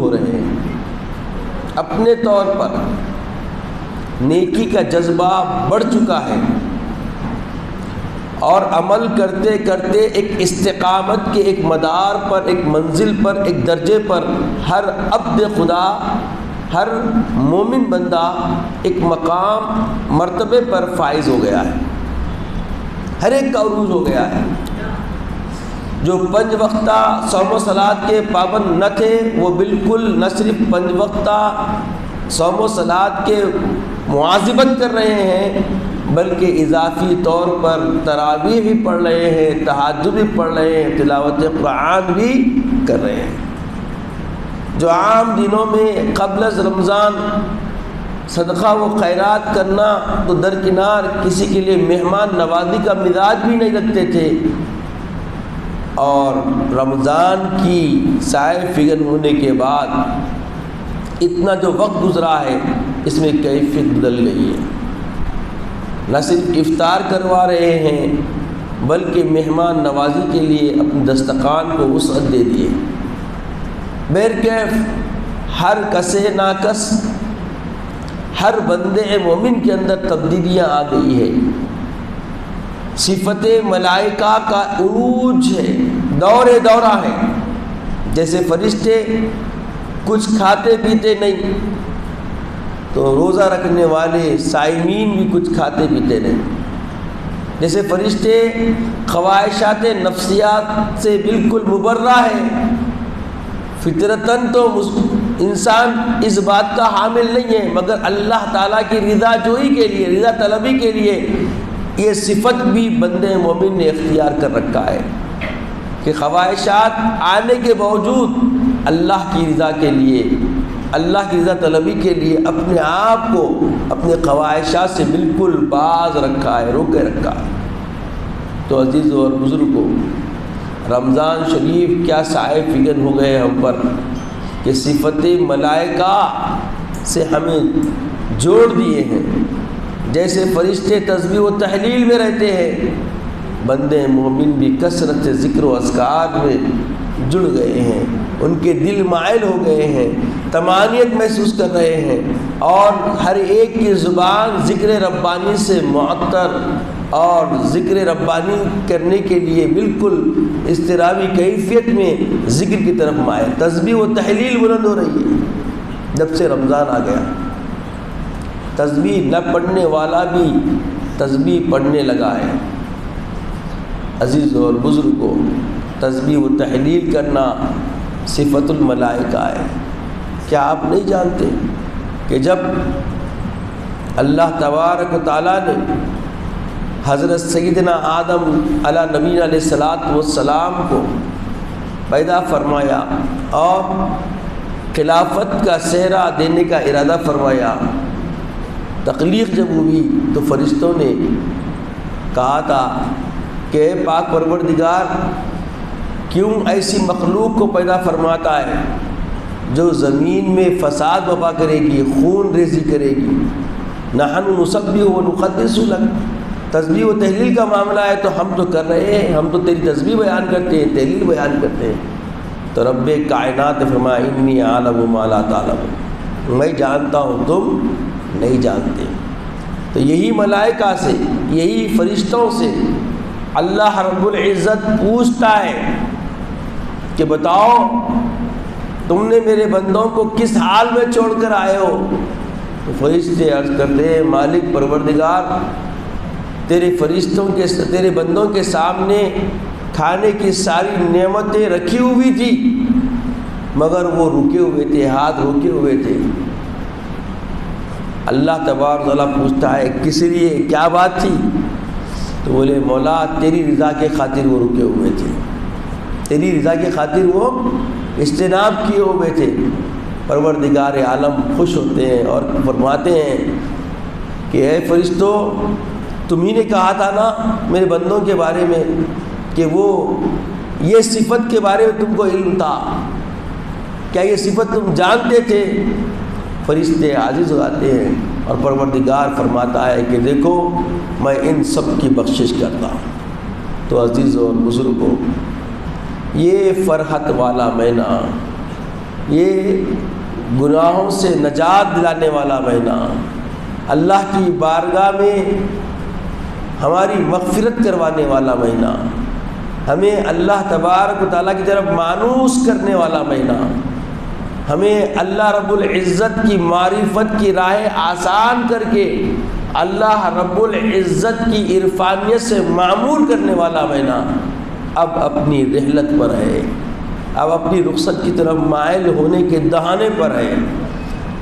ہو رہے ہیں، اپنے طور پر نیکی کا جذبہ بڑھ چکا ہے، اور عمل کرتے کرتے ایک استقامت کے ایک مدار پر، ایک منزل پر، ایک درجے پر ہر عبد خدا، ہر مومن بندہ ایک مقام مرتبے پر فائز ہو گیا ہے، ہر ایک کا عروج ہو گیا ہے۔ جو 5 وقتہ صوم و صلات کے پابند نہ تھے، وہ بالکل نہ صرف 5 وقتہ صوم و صلات کے مواظبت کر رہے ہیں، بلکہ اضافی طور پر تراویح بھی پڑھ رہے ہیں، تہجد بھی پڑھ رہے ہیں، تلاوت قرآن بھی کر رہے ہیں۔ جو عام دنوں میں قبل از رمضان صدقہ و خیرات کرنا تو درکنار، کسی کے لیے مہمان نوازی کا مزاج بھی نہیں رکھتے تھے، اور رمضان کی سائے فگن ہونے کے بعد اتنا جو وقت گزرا ہے، اس میں کیفیت بدل گئی ہے۔ نہ صرف افطار کروا رہے ہیں، بلکہ مہمان نوازی کے لیے اپنے دسترخوان کو وسعت دے دیے۔ بہرکیف ہر کسے ناکس، ہر بندے مومن کے اندر تبدیلیاں آ گئی ہے۔ صفت ملائکہ کا عروج ہے، دورہ ہے۔ جیسے فرشتے کچھ کھاتے پیتے نہیں، تو روزہ رکھنے والے صائمین بھی کچھ کھاتے پیتے نہیں۔ جیسے فرشتے خواہشات نفسیات سے بالکل مبرہ ہے، فطرتاً تو انسان اس بات کا حامل نہیں ہے، مگر اللہ تعالیٰ کی رضا جوئی کے لیے، رضا طلبی کے لیے یہ صفت بھی بندے مومن نے اختیار کر رکھا ہے کہ خواہشات آنے کے باوجود اللہ کی رضا کے لیے، اللہ کی رضا طلبی کے لیے اپنے آپ کو اپنے خواہشات سے بالکل باز رکھا ہے، روکے رکھا ہے۔ تو عزیزوں اور بزرگوں، رمضان شریف کیا سائے فگن ہو گئے ہم پر کہ صفت ملائکہ سے ہمیں جوڑ دیے ہیں۔ جیسے فرشتے تسبیح و تحلیل میں رہتے ہیں، بندے مومن بھی کثرت سے ذکر و اذکار میں جڑ گئے ہیں، ان کے دل مائل ہو گئے ہیں، طمانینت محسوس کر رہے ہیں، اور ہر ایک کی زبان ذکر ربانی سے معطر اور ذکر ربانی کرنے کے لیے بالکل اضطرابی کیفیت میں ذکر کی طرف مائل، تسبیح و تحلیل بلند ہو رہی ہے۔ جب سے رمضان آ گیا، تسبیح نہ پڑھنے والا بھی تسبیح پڑھنے لگا ہے۔ عزیزوں اور بزرگوں، تسبیح و تحلیل کرنا صفت الملائکہ ہے۔ کیا آپ نہیں جانتے کہ جب اللہ تبارک و تعالیٰ نے حضرت سیدنا آدم علیہ نبینا علیہ الصلاۃ والسلام کو پیدا فرمایا اور خلافت کا صحرا دینے کا ارادہ فرمایا، تخلیق جب ہوئی تو فرشتوں نے کہا تھا کہ اے پاک پروردگار، کیوں ایسی مخلوق کو پیدا فرماتا ہے جو زمین میں فساد وبا کرے گی، خون ریزی کرے گی؟ نحن نسبح ونقدس لک، تسبیح و تحلیل کا معاملہ ہے تو ہم تو کر رہے ہیں، ہم تو تیری تسبیح بیان کرتے ہیں، تحلیل بیان کرتے ہیں۔ تو رب کائنات نے فرمایا انی اعلم ما لا تعلمون، میں جانتا ہوں تم نہیں جانتے۔ تو یہی ملائکہ سے، یہی فرشتوں سے اللہ رب العزت پوچھتا ہے کہ بتاؤ تم نے میرے بندوں کو کس حال میں چھوڑ کر آئے ہو؟ تو فرشتے عرض کرتے ہیں مالک پروردگار، تیرے فرشتوں کے، تیرے بندوں کے سامنے کھانے کی ساری نعمتیں رکھی ہوئی تھی، مگر وہ رکے ہوئے تھے، ہاتھ روکے ہوئے تھے۔ اللہ تبارک و تعالیٰ پوچھتا ہے کس لیے، کیا بات تھی؟ تو بولے مولا تیری رضا کے خاطر وہ رکے ہوئے تھے، تیری رضا کے خاطر وہ اجتناب کیے ہوئے تھے۔ پروردگار عالم خوش ہوتے ہیں اور فرماتے ہیں کہ اے فرشتوں، تم ہی نے کہا تھا نا میرے بندوں کے بارے میں کہ وہ یہ صفت کے بارے میں تم کو علم تھا، کیا یہ صفت تم جانتے تھے؟ فرشتے عاجز ہو جاتے ہیں اور پروردگار فرماتا ہے کہ دیکھو میں ان سب کی بخشش کرتا ہوں۔ تو عزیزوں اور بزرگوں، یہ فرحت والا مہینہ، یہ گناہوں سے نجات دلانے والا مہینہ، اللہ کی بارگاہ میں ہماری مغفرت کروانے والا مہینہ، ہمیں اللہ تبارک و تعالیٰ کی طرف مانوس کرنے والا مہینہ، ہمیں اللہ رب العزت کی معرفت کی راہ آسان کر کے اللہ رب العزت کی عرفانیت سے معمور کرنے والا مہینہ اب اپنی رحلت پر ہے، اب اپنی رخصت کی طرف مائل ہونے کے دہانے پر ہے۔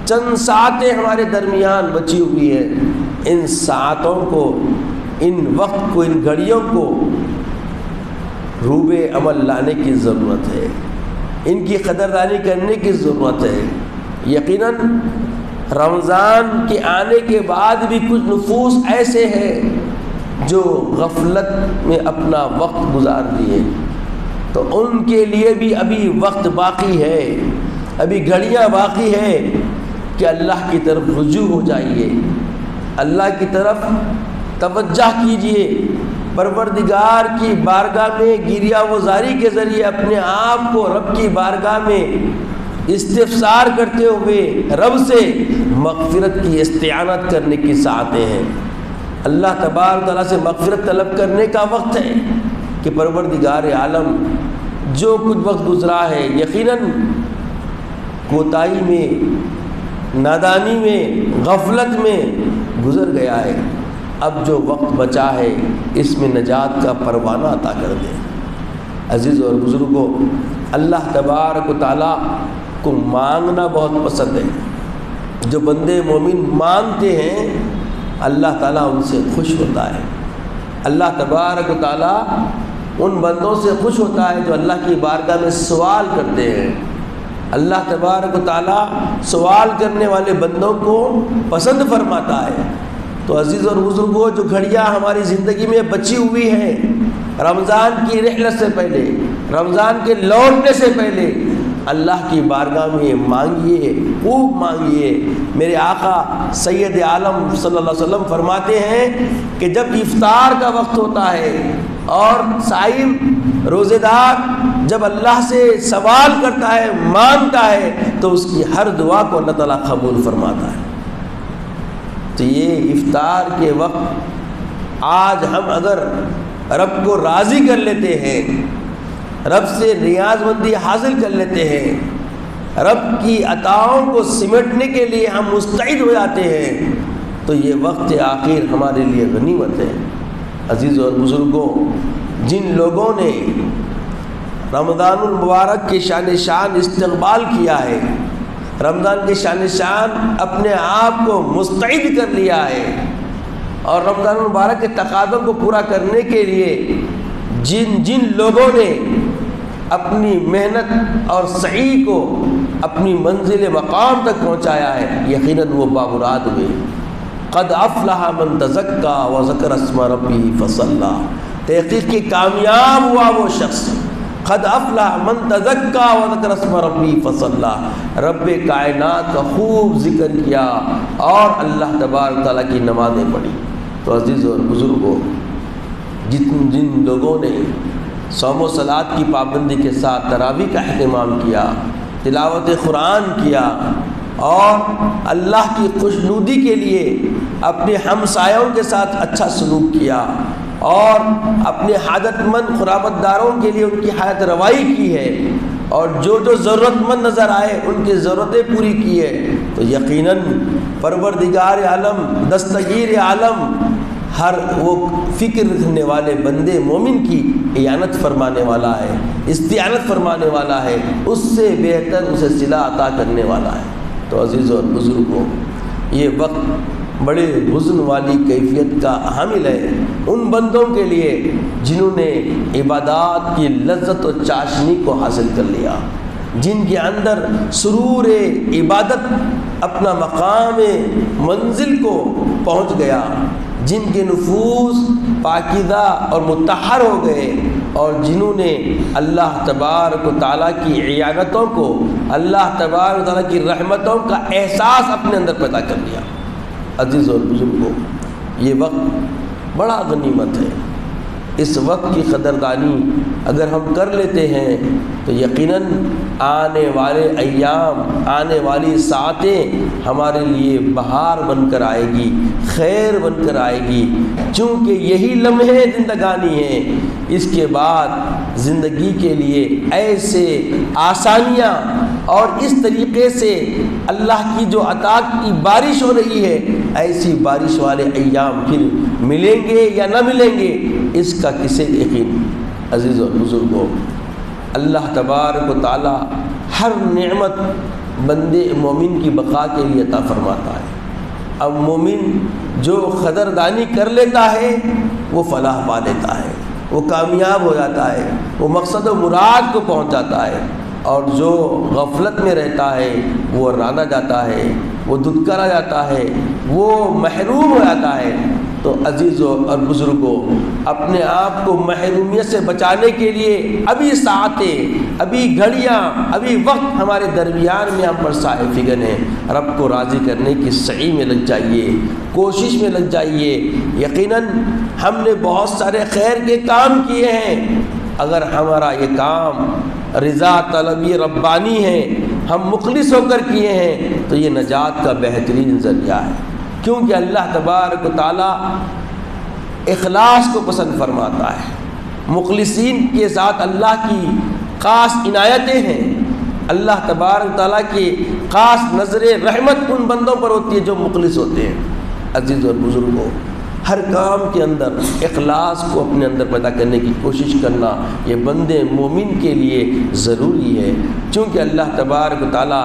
چند ساعتیں ہمارے درمیان بچی ہوئی ہیں، ان ساعتوں کو، ان وقت کو، ان گھڑیوں کو روبے عمل لانے کی ضرورت ہے، ان کی قدردانی کرنے کی ضرورت ہے۔ یقیناً رمضان کے آنے کے بعد بھی کچھ نفوس ایسے ہیں جو غفلت میں اپنا وقت گزار دیے، تو ان کے لیے بھی ابھی وقت باقی ہے، ابھی گھڑیاں باقی ہے کہ اللہ کی طرف رجوع ہو جائیے، اللہ کی طرف توجہ کیجیے، پروردگار کی بارگاہ میں گریہ وزاری کے ذریعے اپنے آپ کو رب کی بارگاہ میں استفسار کرتے ہوئے رب سے مغفرت کی استعانت کرنے کی ساعتیں ہیں۔ اللہ تبارک تعالیٰ سے مغفرت طلب کرنے کا وقت ہے کہ پروردگار عالم جو کچھ وقت گزرا ہے یقیناً کوتاہی میں، نادانی میں، غفلت میں گزر گیا ہے، اب جو وقت بچا ہے اس میں نجات کا پروانہ عطا کر دیں۔ عزیز اور بزرگوں، اللہ تبارک و تعالیٰ کو مانگنا بہت پسند ہے۔ جو بندے مومن مانگتے ہیں اللہ تعالیٰ ان سے خوش ہوتا ہے۔ اللہ تبارک و تعالیٰ ان بندوں سے خوش ہوتا ہے جو اللہ کی بارگاہ میں سوال کرتے ہیں۔ اللہ تبارک و تعالیٰ سوال کرنے والے بندوں کو پسند فرماتا ہے۔ تو عزیز اور بزرگوں، جو گھڑیاں ہماری زندگی میں بچی ہوئی ہیں رمضان کی رحلت سے پہلے، رمضان کے لوٹنے سے پہلے، اللہ کی بارگاہ میں مانگیے، خوب مانگیے۔ میرے آقا سید عالم صلی اللہ علیہ وسلم فرماتے ہیں کہ جب افطار کا وقت ہوتا ہے اور صائم روزے دار جب اللہ سے سوال کرتا ہے، مانگتا ہے، تو اس کی ہر دعا کو اللہ تعالیٰ قبول فرماتا ہے۔ تو یہ افطار کے وقت آج ہم اگر رب کو راضی کر لیتے ہیں، رب سے نیاز مندی حاصل کر لیتے ہیں، رب کی عطاؤں کو سمٹنے کے لیے ہم مستعد ہو جاتے ہیں، تو یہ وقت آخر ہمارے لیے غنیمت ہے۔ عزیز اور بزرگوں، جن لوگوں نے رمضان المبارک کے شان استقبال کیا ہے، رمضان کے شان اپنے آپ کو مستعد کر لیا ہے، اور رمضان المبارک کے تقاضوں کو پورا کرنے کے لیے جن لوگوں نے اپنی محنت اور سعی کو اپنی منزل مقام تک پہنچایا ہے، یقیناً وہ بامراد ہوئے۔ قد افلح من تزکا وذکر اسم ربہ فصلی، تحقیق کی کامیاب ہوا وہ شخص، قد افلح من تزکا وذکر اسم ربہ فصلی، رب کائنات کا خوب ذکر کیا اور اللہ تبارک تعالیٰ کی نمازیں پڑھی۔ تو عزیز اور بزرگوں، جن لوگوں نے صوم و صلات کی پابندی کے ساتھ تراویح کا اہتمام کیا، تلاوت قرآن کیا، اور اللہ کی خوشنودی کے لیے اپنے ہمسایوں کے ساتھ اچھا سلوک کیا، اور اپنے حاجت مند قرابت داروں کے لیے ان کی حاجت روائی کی ہے، اور جو ضرورت مند نظر آئے ان کی ضرورتیں پوری کی ہے، تو یقیناً پروردگار عالم، دستگیر عالم، ہر وہ فکر رکھنے والے بندے مومن کی اعانت فرمانے والا ہے، استعانت فرمانے والا ہے، اس سے بہتر اسے صلہ عطا کرنے والا ہے۔ تو عزیز اور بزرگوں، یہ وقت بڑے حزن والی کیفیت کا حامل ہے ان بندوں کے لیے جنہوں نے عبادات کی لذت و چاشنی کو حاصل کر لیا، جن کے اندر سرور عبادت اپنا مقام منزل کو پہنچ گیا، جن کے نفوس پاکیزہ اور مطہر ہو گئے، اور جنہوں نے اللہ تبارک و تعالیٰ کی اعانتوں کو، اللہ تبارک و تعالیٰ کی رحمتوں کا احساس اپنے اندر پیدا کر لیا۔ عزیز اور بزرگوں، یہ وقت بڑا غنیمت ہے، اس وقت کی قدردانی اگر ہم کر لیتے ہیں تو یقیناً آنے والے ایام، آنے والی ساعتیں ہمارے لیے بہار بن کر آئے گی، خیر بن کر آئے گی، چونکہ یہی لمحے زندگانی ہیں۔ اس کے بعد زندگی کے لیے ایسے آسانیاں اور اس طریقے سے اللہ کی جو عطا کی بارش ہو رہی ہے، ایسی بارش والے ایام پھر ملیں گے یا نہ ملیں گے، اس کا کسے یقین۔ عزیز اور بزرگوں، اللہ تبارک و تعالی ہر نعمت بندے مومن کی بقا کے لیے عطا فرماتا ہے۔ اب مومن جو قدردانی کر لیتا ہے وہ فلاح پا لیتا ہے، وہ کامیاب ہو جاتا ہے، وہ مقصد و مراد کو پہنچ جاتا ہے، اور جو غفلت میں رہتا ہے وہ رانا جاتا ہے، وہ دھتکارا جاتا ہے، وہ محروم ہو جاتا ہے۔ تو عزیزوں اور بزرگوں، اپنے آپ کو محرومیت سے بچانے کے لیے ابھی ساعتیں، ابھی گھڑیاں، ابھی وقت ہمارے درمیان میں ہم پر سائے فگن ہیں۔ رب کو راضی کرنے کی سعی میں لگ جائیے، کوشش میں لگ جائیے۔ یقیناً ہم نے بہت سارے خیر کے کام کیے ہیں، اگر ہمارا یہ کام رضا طلبی ربانی ہے، ہم مخلص ہو کر کیے ہیں، تو یہ نجات کا بہترین ذریعہ ہے، کیونکہ اللہ تبارک و تعالیٰ اخلاص کو پسند فرماتا ہے۔ مخلصین کے ساتھ اللہ کی خاص عنایتیں ہیں، اللہ تبارک و تعالیٰ کی خاص نظر رحمت ان بندوں پر ہوتی ہے جو مخلص ہوتے ہیں۔ عزیز اور بزرگوں، ہر کام کے اندر اخلاص کو اپنے اندر پیدا کرنے کی کوشش کرنا یہ بندے مومن کے لیے ضروری ہے، چونکہ اللہ تبارک و تعالیٰ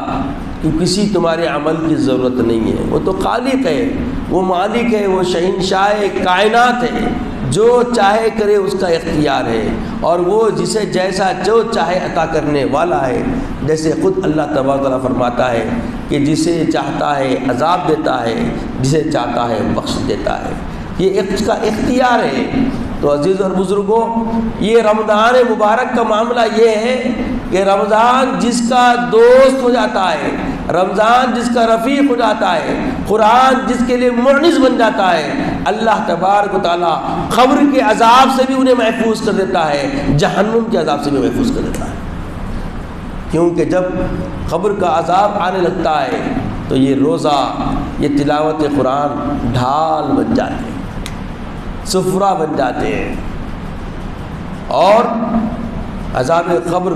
کہ کسی تمہارے عمل کی ضرورت نہیں ہے، وہ تو خالق ہے، وہ مالک ہے، وہ شہنشاہ کائنات ہے، جو چاہے کرے اس کا اختیار ہے، اور وہ جسے جیسا جو چاہے عطا کرنے والا ہے۔ جیسے خود اللہ تبارک و تعالیٰ فرماتا ہے کہ جسے چاہتا ہے عذاب دیتا ہے، جسے چاہتا ہے بخش دیتا ہے، یہ اس کا اختیار ہے۔ تو عزیز اور بزرگوں، یہ رمضان مبارک کا معاملہ یہ ہے کہ رمضان جس کا دوست ہو جاتا ہے، رمضان جس کا رفیق ہو جاتا ہے، قرآن جس کے لیے معنس بن جاتا ہے، اللہ تبارک و تعالیٰ قبر کے عذاب سے بھی انہیں محفوظ کر دیتا ہے، جہنم کے عذاب سے بھی محفوظ کر دیتا ہے۔ کیونکہ جب قبر کا عذاب آنے لگتا ہے تو یہ روزہ، یہ تلاوت قرآن ڈھال بن جاتے ہیں، سفرہ بن جاتے ہیں، اور عذاب قبر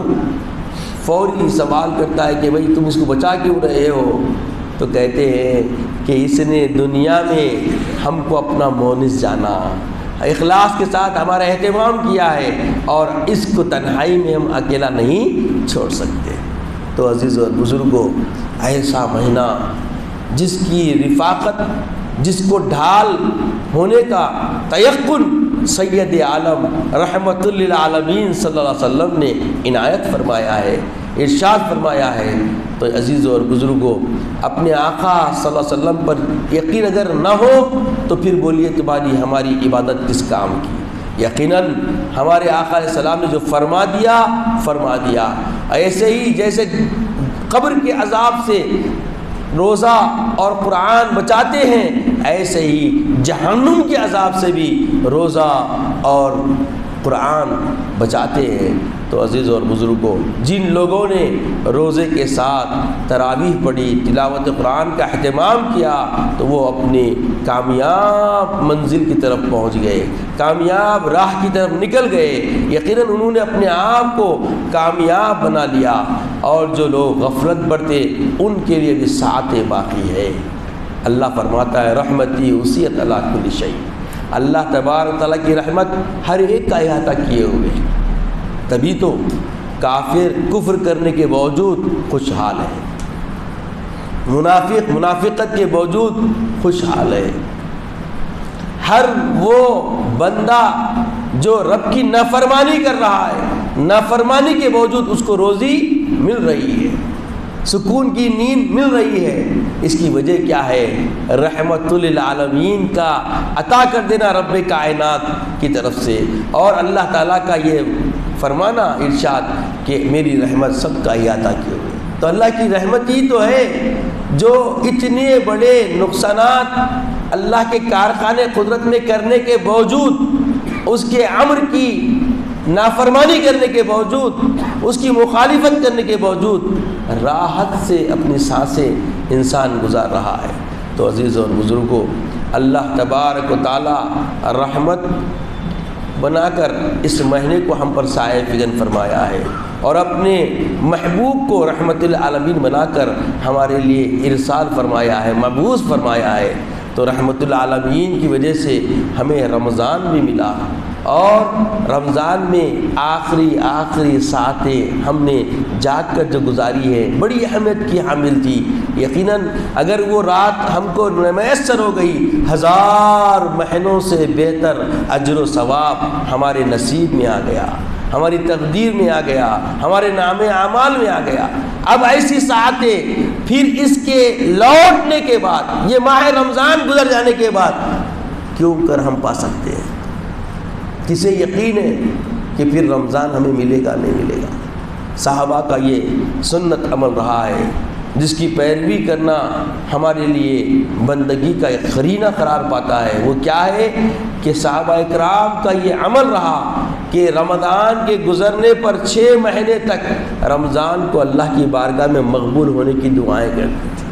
فوری سوال کرتا ہے کہ بھئی تم اس کو بچا کیوں رہے ہو؟ تو کہتے ہیں کہ اس نے دنیا میں ہم کو اپنا مونس جانا، اخلاص کے ساتھ ہمارا اہتمام کیا ہے، اور اس کو تنہائی میں ہم اکیلا نہیں چھوڑ سکتے۔ تو عزیز اور بزرگوں، ایسا مہینہ جس کی رفاقت، جس کو ڈھال ہونے کا تیقن سید عالم رحمت للعالمین صلی اللہ علیہ وسلم نے عنایت فرمایا ہے، ارشاد فرمایا ہے۔ تو عزیزوں اور بزرگوں، اپنے آقا صلی اللہ علیہ وسلم پر یقین اگر نہ ہو تو پھر بولیے تمہاری ہماری عبادت کس کام کی؟ یقیناً ہمارے آقا علیہ السلام نے جو فرما دیا، ایسے ہی جیسے قبر کے عذاب سے روزہ اور قرآن بچاتے ہیں، ایسے ہی جہنم کے عذاب سے بھی روزہ اور قرآن بچاتے ہیں۔ تو عزیز اور بزرگوں، جن لوگوں نے روزے کے ساتھ تراویح پڑھی، تلاوت قرآن کا اہتمام کیا، تو وہ اپنی کامیاب منزل کی طرف پہنچ گئے، کامیاب راہ کی طرف نکل گئے۔ یقیناً انہوں نے اپنے آپ کو کامیاب بنا لیا، اور جو لوگ غفلت برتے ان کے لیے بھی ساعتیں باقی ہے۔ اللہ فرماتا ہے رحمتی وسعت علی کل شیء، اللہ تبارک تعالیٰ کی رحمت ہر ایک کا احاطہ کیے ہوئے، تبھی تو کافر کفر کرنے کے باوجود خوشحال ہے، منافق منافقت کے باوجود خوشحال ہے۔ ہر وہ بندہ جو رب کی نافرمانی کر رہا ہے، نافرمانی کے باوجود اس کو روزی مل رہی ہے، سکون کی نیند مل رہی ہے۔ اس کی وجہ کیا ہے؟ رحمت للعالمین کا عطا کر دینا رب کائنات کی طرف سے، اور اللہ تعالیٰ کا یہ فرمانا ارشاد کہ میری رحمت سب کا احاطہ کیے ہوئے۔ تو اللہ کی رحمت ہی تو ہے جو اتنے بڑے نقصانات اللہ کے کارخانے قدرت میں کرنے کے باوجود اس کے امر کی نافرمانی کرنے کے باوجود، اس کی مخالفت کرنے کے باوجود راحت سے اپنی سانسیں انسان گزار رہا ہے۔ تو عزیز اور بزرگوں، اللہ تبارک و تعالی رحمت بنا کر اس مہینے کو ہم پر سایہ فگن فرمایا ہے، اور اپنے محبوب کو رحمت للعالمین بنا کر ہمارے لیے ارسال فرمایا ہے، مبعوث فرمایا ہے۔ تو رحمت للعالمین کی وجہ سے ہمیں رمضان بھی ملا، اور رمضان میں آخری ساعتیں ہم نے جاگ کر جو گزاری ہے بڑی اہمیت کی حامل تھی۔ یقیناً اگر وہ رات ہم کو میسر ہو گئی، 1000 مہینوں سے بہتر اجر و ثواب ہمارے نصیب میں آ گیا، ہماری تقدیر میں آ گیا، ہمارے نام اعمال میں آ گیا۔ اب ایسی ساعتیں پھر اس کے لوٹنے کے بعد، یہ ماہ رمضان گزر جانے کے بعد کیوں کر ہم پا سکتے ہیں؟ کسے یقین ہے کہ پھر رمضان ہمیں ملے گا؟ نہیں ملے گا۔ صحابہ کا یہ سنت عمل رہا ہے، جس کی پیروی کرنا ہمارے لیے بندگی کا ایک قرینہ قرار پاتا ہے۔ وہ کیا ہے کہ صحابہ اکرام کا یہ عمل رہا کہ رمضان کے گزرنے پر 6 مہینے تک رمضان کو اللہ کی بارگاہ میں مقبول ہونے کی دعائیں کرتے تھے،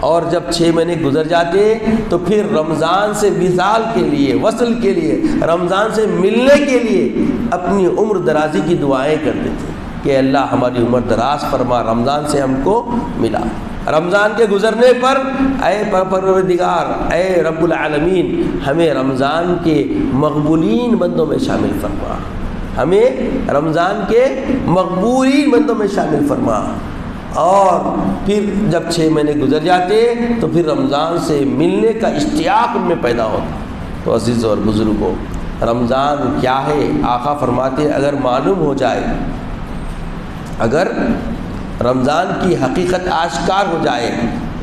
اور جب 6 مہینے گزر جاتے تو پھر رمضان سے وصال کے لیے، وصل کے لیے، رمضان سے ملنے کے لیے اپنی عمر درازی کی دعائیں کرتے تھے کہ اللہ ہماری عمر دراز فرما، رمضان سے ہم کو ملا۔ رمضان کے گزرنے پر اے پروردگار، اے رب العالمین، ہمیں رمضان کے مقبولین بندوں میں شامل فرما، ہمیں رمضان کے مقبولین بندوں میں شامل فرما۔ اور پھر جب 6 مہینے گزر جاتے تو پھر رمضان سے ملنے کا اشتیاق ان میں پیدا ہوتا۔ تو عزیز اور بزرگوں، رمضان کیا ہے؟ آقا فرماتے اگر معلوم ہو جائے، اگر رمضان کی حقیقت آشکار ہو جائے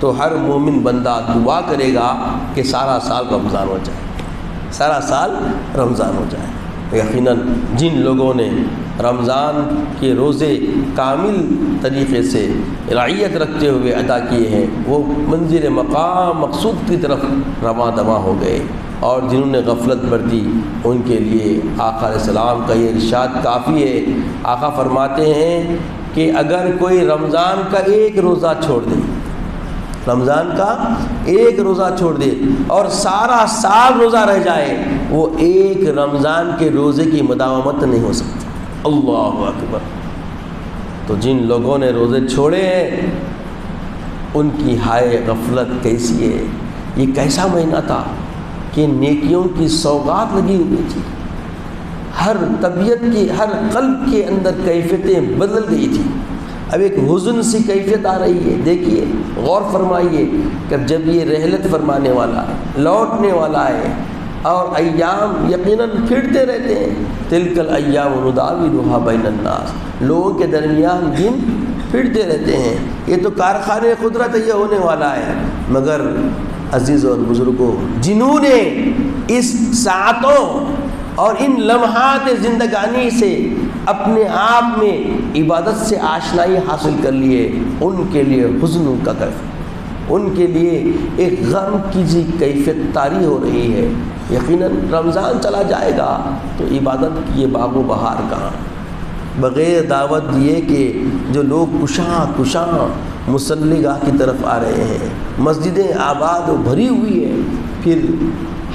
تو ہر مومن بندہ دعا کرے گا کہ سارا سال رمضان ہو جائے، سارا سال رمضان ہو جائے۔ یقیناً جن لوگوں نے رمضان کے روزے کامل طریقے سے رعایت رکھتے ہوئے ادا کیے ہیں، وہ منزل مقام مقصود کی طرف رواں دواں ہو گئے، اور جنہوں نے غفلت برتی ان کے لیے آقا علیہ السلام کا یہ ارشاد کافی ہے۔ آقا فرماتے ہیں کہ اگر کوئی رمضان کا ایک روزہ چھوڑ دے، رمضان کا ایک روزہ چھوڑ دے اور سارا سال روزہ رہ جائے، وہ ایک رمضان کے روزے کی مداومت نہیں ہو سکتی۔ اللہ اکبر! تو جن لوگوں نے روزے چھوڑے ہیں ان کی ہائے غفلت کیسی ہے! یہ کیسا مہینہ تھا کہ نیکیوں کی سوغات لگی ہوئی تھی، ہر طبیعت کی، ہر قلب کے اندر کیفیتیں بدل گئی تھی۔ اب ایک حزن سی کیفیت آ رہی ہے۔ دیکھیے، غور فرمائیے کہ جب یہ رحلت فرمانے والا ہے، لوٹنے والا ہے، اور ایام یقیناً پھرتے رہتے ہیں، تلک الایام نداولها بین الناس، لوگوں کے درمیان دن پھرتے رہتے ہیں۔ یہ تو کارخانے قدرت یہ ہونے والا ہے۔ مگر عزیز اور بزرگوں، جنہوں نے اس ساعتوں اور ان لمحات زندگانی سے اپنے آپ میں عبادت سے آشنائی حاصل کر لیے، ان کے لیے حزن کا کیف، ان کے لیے ایک غم کی سی کیفیت طاری ہو رہی ہے۔ یقیناً رمضان چلا جائے گا تو عبادت کی یہ باغ و بہار کہاں؟ بغیر دعوت دیے کہ جو لوگ کشاں مصلی گاہ کی طرف آ رہے ہیں، مسجدیں آباد و بھری ہوئی ہیں، پھر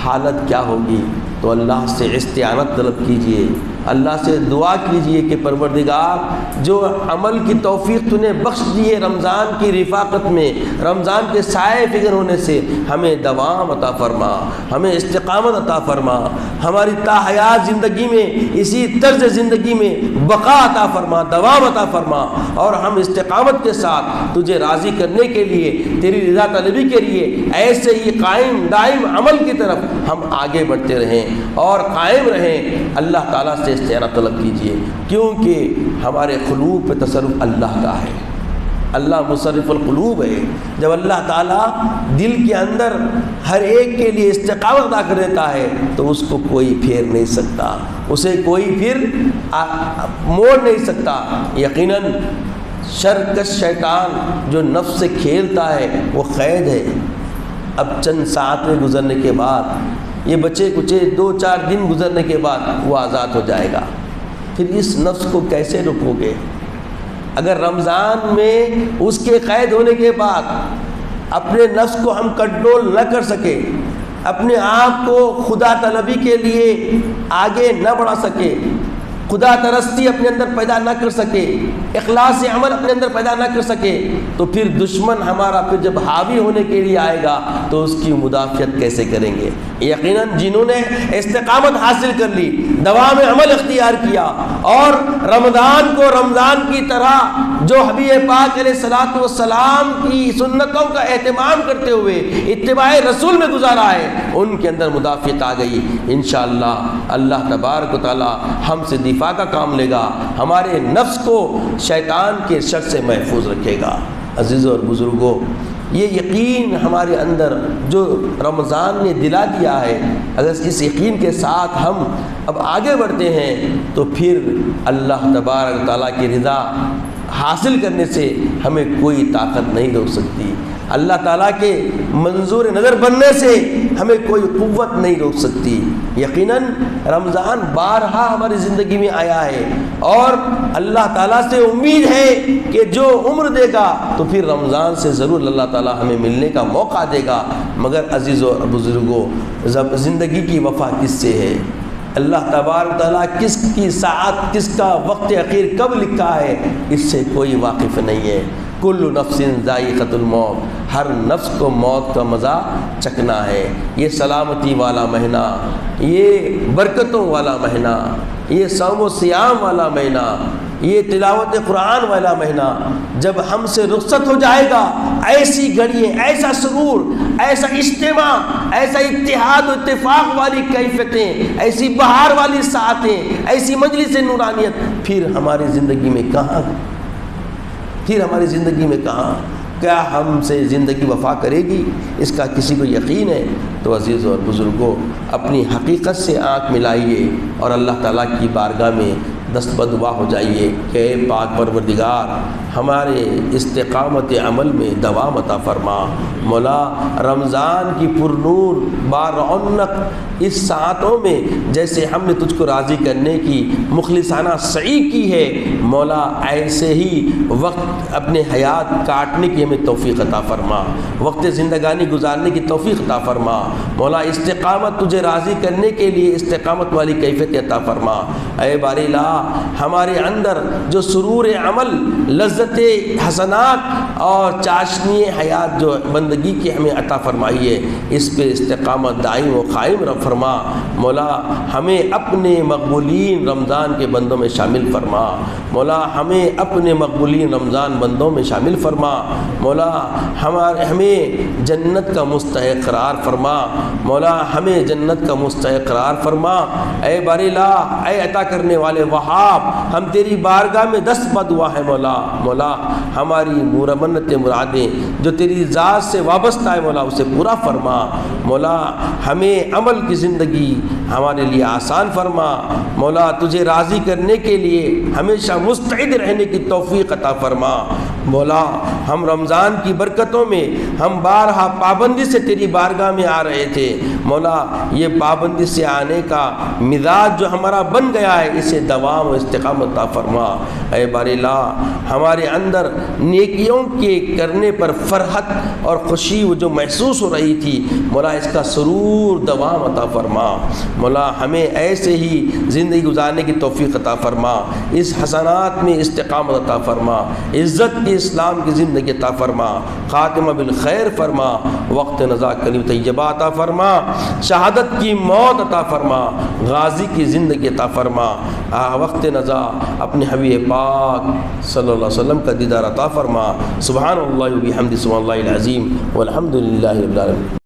حالت کیا ہوگی؟ تو اللہ سے استعانت طلب کیجئے، اللہ سے دعا کیجئے کہ پروردگار جو عمل کی توفیق تو نے بخش دی ہے رمضان کی رفاقت میں، رمضان کے سائے فکر ہونے سے، ہمیں دوام عطا فرما، ہمیں استقامت عطا فرما، ہماری تا حیات زندگی میں اسی طرز زندگی میں بقا عطا فرما، دوام عطا فرما، اور ہم استقامت کے ساتھ تجھے راضی کرنے کے لیے، تیری رضا طلبی کے لیے ایسے ہی قائم دائم عمل کی طرف ہم آگے بڑھتے رہیں اور قائم رہیں۔ اللہ تعالیٰ سے استعانت طلب کیجیے، کیونکہ ہمارے قلوب پہ تصرف اللہ کا ہے، اللہ مصرف القلوب ہے۔ جب اللہ تعالیٰ دل کے اندر ہر ایک کے لیے استقامت عطا کر دیتا ہے تو اس کو کوئی پھیر نہیں سکتا، اسے کوئی پھر موڑ نہیں سکتا۔ یقیناً شرکش شیطان جو نفس سے کھیلتا ہے وہ قید ہے۔ اب چند ساعتیں گزرنے کے بعد یہ بچے کچے 2-4 دن گزرنے کے بعد وہ آزاد ہو جائے گا۔ پھر اس نفس کو کیسے روکو گے؟ اگر رمضان میں اس کے قید ہونے کے بعد اپنے نفس کو ہم کنٹرول نہ کر سکے، اپنے آپ کو خدا طلبی کے لیے آگے نہ بڑھا سکے، خدا ترستی اپنے اندر پیدا نہ کر سکے، اخلاص عمل اپنے اندر پیدا نہ کر سکے، تو پھر دشمن ہمارا پھر جب حاوی ہونے کے لیے آئے گا تو اس کی مدافعت کیسے کریں گے؟ یقیناً جنہوں نے استقامت حاصل کر لی، دوام عمل اختیار کیا اور رمضان کو رمضان کی طرح جو حبیب پاک علیہ الصلوۃ والسلام کی سنتوں کا اہتمام کرتے ہوئے اتباع رسول میں گزارا ہے، ان کے اندر مدافعت آ گئی۔ انشاءاللہ اللہ تبارک و تعالی ہم سے دفاع کا کام لے گا، ہمارے نفس کو شیطان کے شر سے محفوظ رکھے گا۔ عزیزوں اور بزرگوں، یہ یقین ہمارے اندر جو رمضان نے دلا دیا ہے، اگر اس یقین کے ساتھ ہم اب آگے بڑھتے ہیں تو پھر اللہ تبارک تعالیٰ کی رضا حاصل کرنے سے ہمیں کوئی طاقت نہیں روک سکتی، اللہ تعالیٰ کے منظور نظر بننے سے ہمیں کوئی قوت نہیں روک سکتی۔ یقیناً رمضان بارہا ہماری زندگی میں آیا ہے اور اللہ تعالیٰ سے امید ہے کہ جو عمر دے گا تو پھر رمضان سے ضرور اللہ تعالیٰ ہمیں ملنے کا موقع دے گا، مگر عزیزوں اور بزرگوں زندگی کی وفا کس سے ہے؟ اللہ تبارک تعالیٰ کس کی ساعت، کس کا وقت اخیر کب لکھا ہے، اس سے کوئی واقف نہیں ہے۔ کل نفس ذائقۃ الموت، ہر نفس کو موت کا مزہ چکھنا ہے۔ یہ سلامتی والا مہینہ، یہ برکتوں والا مہینہ، یہ صوم و سیام والا مہینہ، یہ تلاوت قرآن والا مہینہ جب ہم سے رخصت ہو جائے گا، ایسی گھڑییں، ایسا سرور، ایسا اجتماع، ایسا اتحاد و اتفاق والی کیفیتیں، ایسی بہار والی ساعتیں، ایسی مجلس نورانیت پھر ہماری زندگی میں کہاں؟ کیا ہم سے زندگی وفا کرے گی؟ اس کا کسی کو یقین ہے؟ تو عزیزوں اور بزرگوں، اپنی حقیقت سے آنکھ ملائیے اور اللہ تعالیٰ کی بارگاہ میں دست بدعا ہو جائیے کہ اے پاک پروردگار، ہمارے استقامت عمل میں دوام عطا فرما۔ مولا، رمضان کی پرنور بارونق اس ساعتوں میں جیسے ہم نے تجھ کو راضی کرنے کی مخلصانہ سعی کی ہے، مولا ایسے ہی وقت اپنے حیات کاٹنے کی ہمیں توفیق عطا فرما، وقت زندگانی گزارنے کی توفیق عطا فرما۔ مولا، استقامت تجھے راضی کرنے کے لیے استقامت والی کیفیت عطا فرما۔ اے باری لا، ہمارے اندر جو سرور عمل، لذت حسنات اور چاشنی حیات جو بندگی کی ہمیں عطا فرمائی ہے، اس پہ استقامت دائم و قائم فرما۔ مولا، ہمیں اپنے مقبولین رمضان کے بندوں میں شامل فرما۔ مولا، ہمیں اپنے مقبولین رمضان بندوں میں شامل فرما۔ مولا، ہمیں جنت کا مستحق قرار فرما۔ مولا، ہمیں جنت کا مستحق قرار فرما۔ اے باری لا، اے عطا کرنے والے وہاب، ہم تیری بارگاہ میں دست بدعا ہے مولا۔ مولا، ہماری منت مرادیں جو تیری ذات سے وابستہ ہے مولا، اسے پورا فرما۔ مولا، ہمیں عمل کی زندگی ہمارے لیے آسان فرما۔ مولا، تجھے راضی کرنے کے لیے ہمیشہ مستعد رہنے کی توفیق عطا فرما۔ مولا، ہم رمضان کی برکتوں میں ہم بارہا پابندی سے تیری بارگاہ میں آ رہے تھے، مولا یہ پابندی سے آنے کا مزاج جو ہمارا بن گیا ہے، اسے دوام و استقامت عطا فرما۔ اے باری لا، ہمارے اندر نیکیوں کے کرنے پر فرحت اور خوشی جو محسوس ہو رہی تھی، مولا اس کا سرور دوام عطا فرما۔ مولا، ہمیں ایسے ہی زندگی گزارنے کی توفیق عطا فرما، اس حسنات میں استقامت عطا فرما، عزت کی اسلام کی زندگی عطا فرما، خاتمہ بالخیر فرما، وقت نزا کلیم طیبہ عطا فرما، شہادت کی موت عطا فرما، غازی کی زندگی عطا فرما، وقت نزا اپنے حبیب پاک صلی اللہ علیہ وسلم کا دیدار عطا فرما۔ سبحان اللہ و بحمدہ، سبحان اللہ العظیم والحمد للہ رب العالمین۔